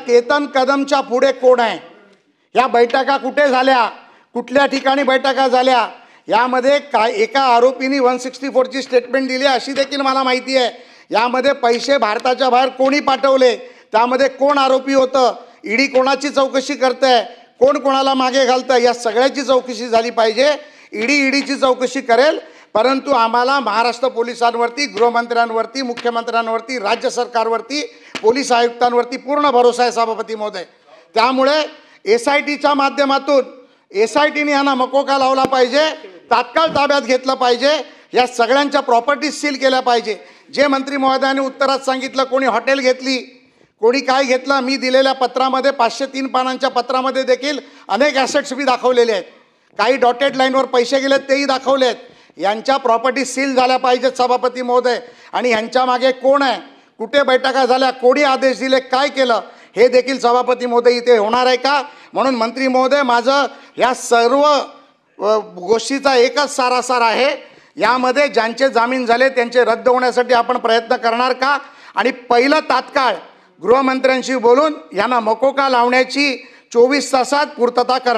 केतन कदमच्या पुढे कोण आहे, या बैठका कुठे झाल्या, कुठल्या ठिकाणी बैठका झाल्या, यामध्ये काय एका आरोपींनी 164 ची स्टेटमेंट दिली अशी देखील मला माहिती आहे। यामध्ये पैसे भारताच्या बाहेर कोणी पाठवले, त्यामध्ये कोण आरोपी होतं, ईडी कोणाची चौकशी करते, कोण कोणाला मागे घालतं, या सगळ्याची चौकशी झाली पाहिजे। ईडीची चौकशी करेल, परंतु आम्हाला महाराष्ट्र पोलिसांवरती, गृहमंत्र्यांवरती, मुख्यमंत्र्यांवरती, राज्य सरकारवरती, पोलीस आयुक्तांवरती पूर्ण भरोसा आहे सभापती महोदय। त्यामुळे SITच्या माध्यमातून SITने यांना मकोका लावला पाहिजे, तात्काळ ताब्यात घेतलं पाहिजे, या सगळ्यांच्या प्रॉपर्टीज सील केल्या पाहिजे। जे मंत्री महोदयांनी उत्तरात सांगितलं, कोणी हॉटेल घेतली, कोणी काय घेतलं, मी दिलेल्या पत्रामध्ये 503 पानांच्या पत्रामध्ये देखील अनेक ॲसेट्स मी दाखवलेले आहेत, काही डॉटेड लाईनवर पैसे गेलेत तेही दाखवले आहेत। यांच्या प्रॉपर्टी सील झाल्या पाहिजेत सभापती महोदय, आणि यांच्या मागे कोण आहे, कुठे बैठका झाल्या, कोणी आदेश दिले, काय केलं, हे देखील सभापती महोदय इथे होणार आहे का। म्हणून मंत्री महोदय, माझं या सर्व गोष्टीचा एकच सारासार आहे, यामध्ये ज्यांचे जामीन झाले त्यांचे रद्द होण्यासाठी आपण प्रयत्न करणार का, आणि पहिलं तात्काळ गृहमंत्र्यांशी बोलून यांना मकोका लावण्याची 24 तासात पूर्तता करणार।